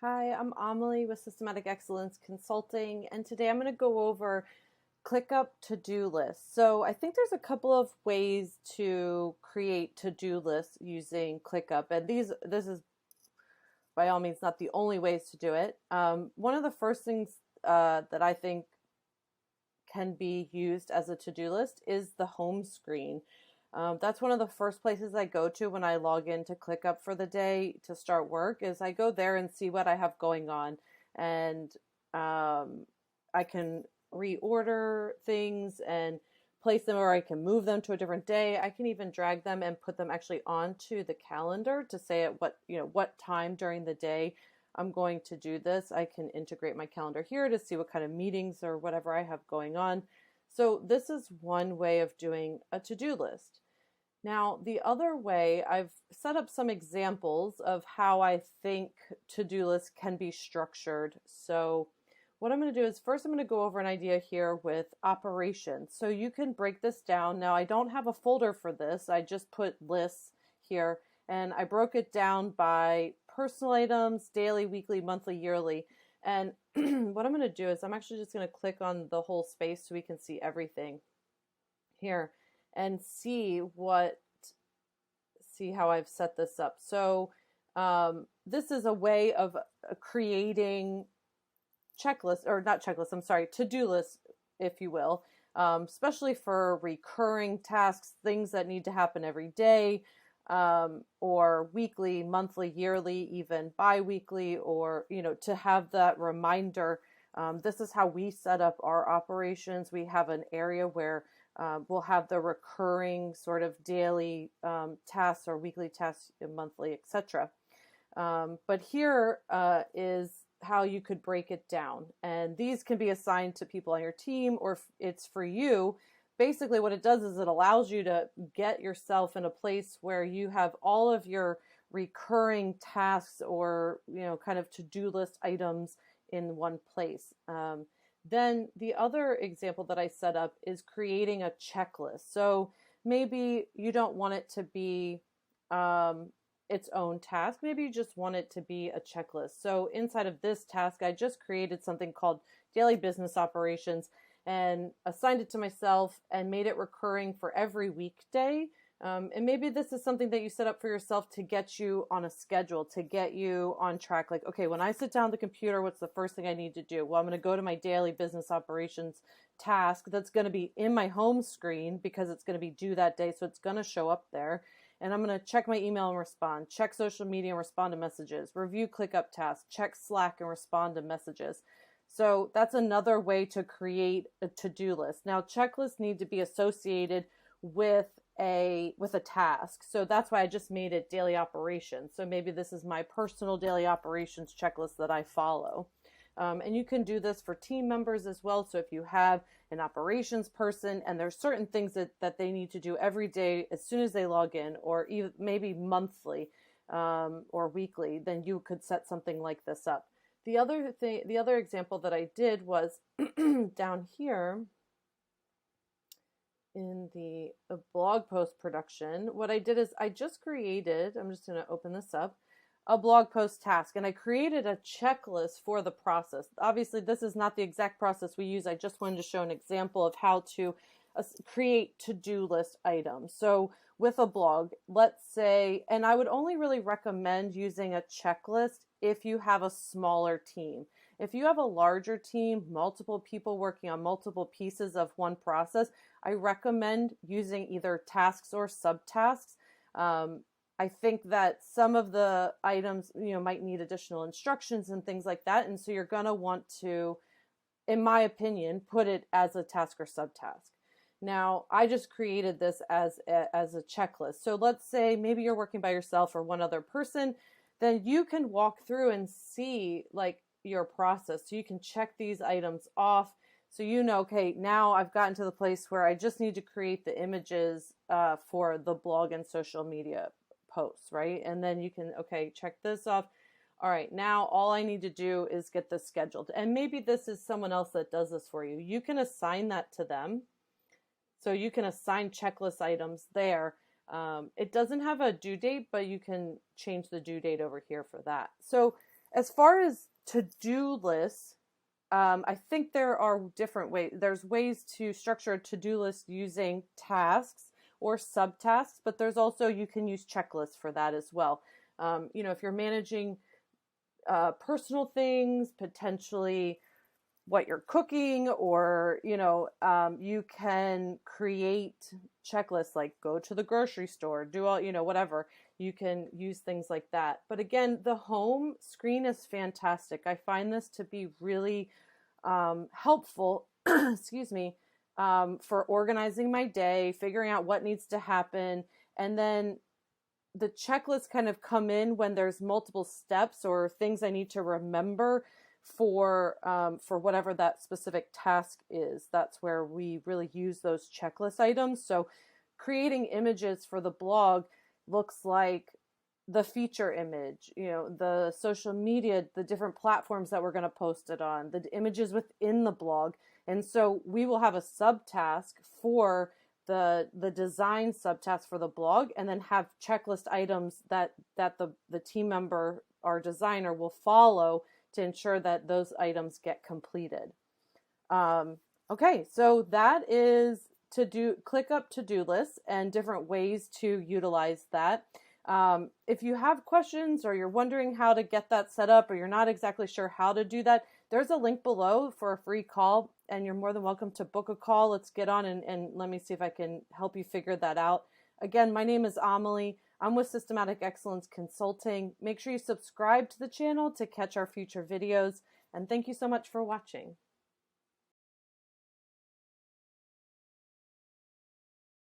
Hi, I'm Amalie with Systematic Excellence Consulting, and today I'm going to go over ClickUp To Do Lists. So I think there's a couple of ways to create to-do lists using ClickUp, and this is by all means not the only ways to do it. One of the first things that I think can be used as a to-do list is the home screen. That's one of the first places I go to when I log in to ClickUp for the day to start work is I go there and see what I have going on. And I can reorder things and place them, or I can move them to a different day. I can even drag them and put them actually onto the calendar to say at what time during the day I'm going to do this. I can integrate my calendar here to see what kind of meetings or whatever I have going on. So this is one way of doing a to-do list. Now, the other way, I've set up some examples of how I think to-do lists can be structured. So what I'm going to do is first I'm going to go over an idea here with operations. So you can break this down. Now, I don't have a folder for this. I just put lists here, and I broke it down by personal items, daily, weekly, monthly, yearly. And what I'm going to do is I'm actually just going to click on the whole space so we can see everything here and see how I've set this up. So this is a way of creating checklists, or not checklists, I'm sorry, to-do lists, if you will, especially for recurring tasks, things that need to happen every day, or weekly, monthly, yearly, even bi-weekly, or, to have that reminder. This is how we set up our operations. We have an area where we'll have the recurring sort of daily tasks or weekly tasks, monthly, etc. But here is how you could break it down. And these can be assigned to people on your team, or if it's for you. Basically what it does is it allows you to get yourself in a place where you have all of your recurring tasks or, kind of to-do list items in one place. Then the other example that I set up is creating a checklist. So maybe you don't want it to be its own task. Maybe you just want it to be a checklist. So inside of this task, I just created something called daily business operations and assigned it to myself and made it recurring for every weekday. And maybe this is something that you set up for yourself to get you on a schedule, to get you on track. Like, okay, when I sit down at the computer, what's the first thing I need to do? Well, I'm going to go to my daily business operations task that's going to be in my home screen because it's going to be due that day. So it's going to show up there. And I'm going to check my email and respond, check social media and respond to messages, review ClickUp tasks, check Slack and respond to messages. So that's another way to create a to-do list. Now, checklists need to be associated with a task. So that's why I just made it daily operations. So maybe this is my personal daily operations checklist that I follow. And you can do this for team members as well. So if you have an operations person and there's certain things that they need to do every day as soon as they log in, or even maybe monthly or weekly, then you could set something like this up. The other example that I did was down here in the blog post production. What I did is I just created, I'm just going to open this up, a blog post task, and I created a checklist for the process. Obviously, this is not the exact process we use. I just wanted to show an example of how to create to-do list items. So with a blog, let's say, and I would only really recommend using a checklist if you have a smaller team. If you have a larger team, multiple people working on multiple pieces of one process, I recommend using either tasks or subtasks. I think that some of the items, might need additional instructions and things like that. And so you're going to want to, in my opinion, put it as a task or subtask. Now, I just created this as a checklist. So let's say maybe you're working by yourself or one other person, then you can walk through and see like your process. So you can check these items off. So okay, now I've gotten to the place where I just need to create the images for the blog and social media posts, right? And then you can, okay, check this off. All right, now all I need to do is get this scheduled. And maybe this is someone else that does this for you. You can assign that to them. So you can assign checklist items there. It doesn't have a due date, but you can change the due date over here for that. So As far as to-do lists, I think there are different ways. There's ways to structure a to-do list using tasks or subtasks, but there's also, you can use checklists for that as well. If you're managing personal things, potentially what you're cooking, or you can create checklists like go to the grocery store, do all, whatever. You can use things like that. But again, the home screen is fantastic. I find this to be really helpful excuse me, for organizing my day, figuring out what needs to happen. And then the checklists kind of come in when there's multiple steps or things I need to remember for whatever that specific task is. That's where we really use those checklist items. So creating images for the blog looks like the feature image, the social media, the different platforms that we're going to post it on, the images within the blog. And so we will have a subtask for the design subtask for the blog, and then have checklist items that the team member, our designer, will follow to ensure that those items get completed. Okay, so that is ClickUp to-do lists and different ways to utilize that. If you have questions or you're wondering how to get that set up, or you're not exactly sure how to do that, there's a link below for a free call, and you're more than welcome to book a call. Let's get on and let me see if I can help you figure that out. Again, my name is Amalie. I'm with Systematic Excellence Consulting. Make sure you subscribe to the channel to catch our future videos, and thank you so much for watching.